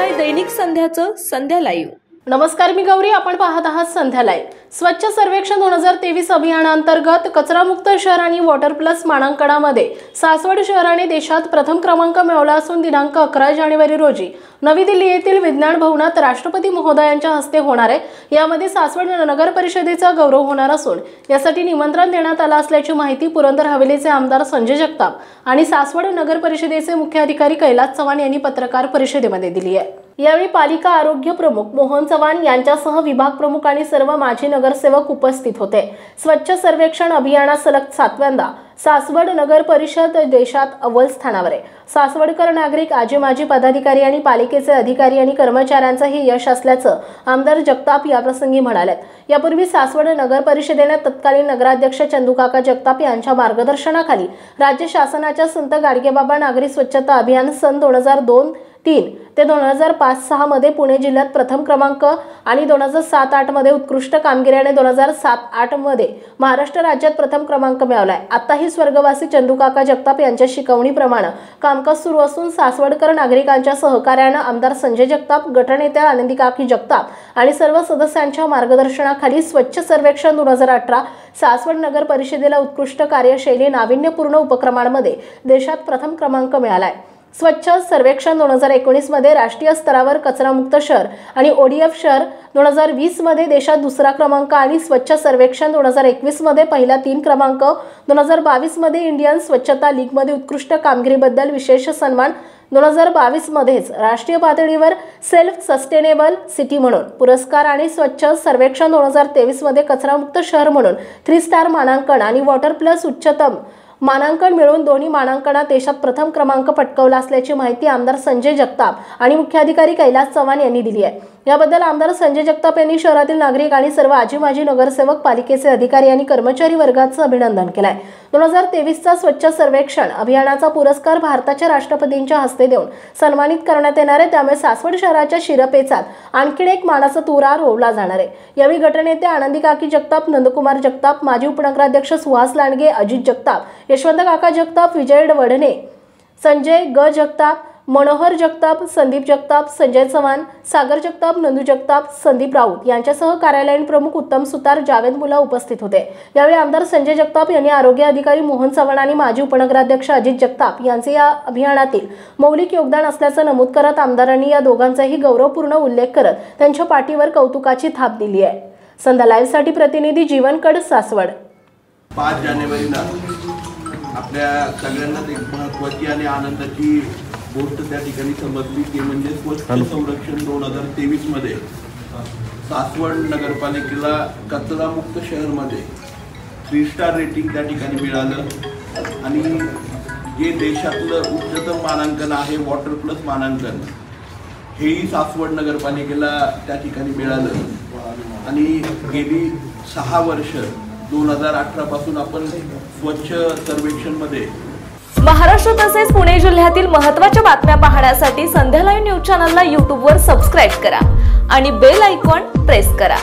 आहे दैनिक संध्याचं संध्या लाईव्ह। नमस्कार, मी गौरी, आपण पाहत आहात संध्या लाईव्ह। स्वच्छ सर्वेक्षण 2023 अभियानांतर्गत कचरामुक्त शहर आणि वॉटर प्लस मानांकनामध्ये सासवड शहराने देशात प्रथम क्रमांक मिळवला असून दिनांक 11 जानेवारी रोजी नवी दिल्ली येथील विज्ञान भवनात राष्ट्रपती महोदयांच्या हस्ते होणार आहे। यामध्ये सासवड नगर परिषदेचा गौरव होणार असून यासाठी निमंत्रण देण्यात आलं असल्याची माहिती पुरंदर हवेलीचे आमदार संजय जगताप आणि सासवड नगर परिषदेचे मुख्य अधिकारी कैलास चव्हाण यांनी पत्रकार परिषदेमध्ये दिली आहे। यावेळी पालिका आरोग्य प्रमुख मोहन चव्हाण यांच्यासह विभाग प्रमुख आणि सर्व माजी नगरसेवक उपस्थित होते। स्वच्छ सर्वेक्षण अभियानात सलग 7व्यांदा सासवड नगर परिषद देशात अव्वल स्थानावर आहे। सासवडकर नागरिक, आजी माजी पदाधिकारी आणि पालिकेचे अधिकारी आणि कर्मचाऱ्यांचं हे यश असल्याचं आमदार जगताप याप्रसंगी म्हणाले। यापूर्वी सासवड नगर परिषदेने तत्कालीन नगराध्यक्ष चंदूकाका जगताप यांच्या मार्गदर्शनाखाली राज्य शासनाच्या संत गाडगेबाबा नागरी स्वच्छता अभियान सन 2002-3 ते 2005-6 मध्ये पुणे जिल्ह्यात प्रथम क्रमांक आणि 2007-8 मध्ये उत्कृष्ट कामगिरी आणि 2007-8 मध्ये महाराष्ट्र राज्यात प्रथम क्रमांक मिळवलाय। आताही स्वर्गवासी चंदूकाका जगताप यांच्या शिकवणीप्रमाणे कामकाज सुरू असून सासवडकर नागरिकांच्या सहकार्याने आमदार संजय जगताप, गटनेत्या आनंदीकाकी जगताप आणि सर्व सदस्यांच्या मार्गदर्शनाखाली स्वच्छ सर्वेक्षण 2018 सासवड नगर परिषदेला उत्कृष्ट कार्यशैली नाविन्यपूर्ण उपक्रमांमध्ये देशात प्रथम क्रमांक मिळालाय। स्वच्छ सर्वेक्षण 2019 मध्ये राष्ट्रीय स्तरावर कचरामुक्त शहर आणि ओडीएफ शहर 2020 मध्ये देशात दुसरा क्रमांक आणि स्वच्छ सर्वेक्षण 2021 मध्ये पहिला 3 क्रमांक, 2022 मध्ये इंडियन स्वच्छता लीग मध्ये उत्कृष्ट कामगिरीबद्दल विशेष सन्मान, 2022 मध्येच राष्ट्रीय पातळीवर सेल्फ सस्टेनेबल सिटी म्हणून पुरस्कार आणि स्वच्छ सर्वेक्षण 2023 मध्ये कचरामुक्त शहर म्हणून 3 स्टार मानांकन आणि वॉटर प्लस उच्चतम मानांकन मिळून दोन्ही मानांकनात देशात प्रथम क्रमांक पटकावला असल्याची माहिती आमदार संजय जगताप आणि मुख्य अधिकारी कैलास चव्हाण यांनी दिली आहे। याबद्दल आमदार संजय जगताप यांनी शहरातील नागरिक आणि सर्व आजी माजी नगरसेवक, पालिकेचे अधिकारी आणि कर्मचारी वर्गाचं अभिनंदन केलंय। 2023चा स्वच्छ सर्वेक्षण अभियानाचा पुरस्कार भारताच्या राष्ट्रपतींच्या हस्ते देऊन सन्मानित करण्यात येणार आहे। त्यामुळे सासवड शहराच्या शिरपेचात आणखी एक मानाचा तुरा रोवला जाणार आहे। यावेळी गटनेते आनंदीकाकी जगताप, नंदकुमार जगताप, माजी उपनगराध्यक्ष सुहास लांडगे, अजित जगताप, यशवंत काका जगताप, विजय वडणे, संजय ग जगताप, मनोहर जगताप, संदीप जगताप, संजय चव्हाण, सागर जगताप, नंदू जगताप, संदीप राऊत यांच्यासह कार्यालयीन प्रमुख उत्तम सुतार, जावेद मुला उपस्थित होते। यावेळी आमदार संजय जगताप यांनी आरोग्य अधिकारी मोहन चव्हाण आणि माजी उपनगराध्यक्ष अजित जगताप यांचे या अभियानातील मौलिक योगदान असल्याचं नमूद करत आमदारांनी या दोघांचाही गौरवपूर्ण उल्लेख करत त्यांच्या पाठीवर कौतुकाची थाप दिली आहे। संध्या लाईव्ह साठी प्रतिनिधी जीवनकड, सासवड। 5 जानेवारीला आपल्या सगळ्यांनाच एक महत्त्वाची आणि आनंदाची गोष्ट त्या ठिकाणी समजली ती म्हणजे स्वच्छ संरक्षण 2023 मध्ये सासवड नगरपालिकेला कचरामुक्त शहरमध्ये 3 स्टार रेटिंग त्या ठिकाणी मिळालं आणि जे देशातलं उच्चतम मानांकन आहे वॉटर प्लस मानांकन हेही सासवड नगरपालिकेला त्या ठिकाणी मिळालं आणि गेली 6 वर्ष 2018 पासून आपण स्वच्छ सर्वेक्षणमध्ये महाराष्ट्र तसेच पुणे जिल्ह्यातील महत्त्वाच्या बातम्या पाहण्यासाठी संध्या लाईव्ह न्यूज चॅनलला YouTube वर सबस्क्राइब करा आणि बेल आयकॉन प्रेस करा।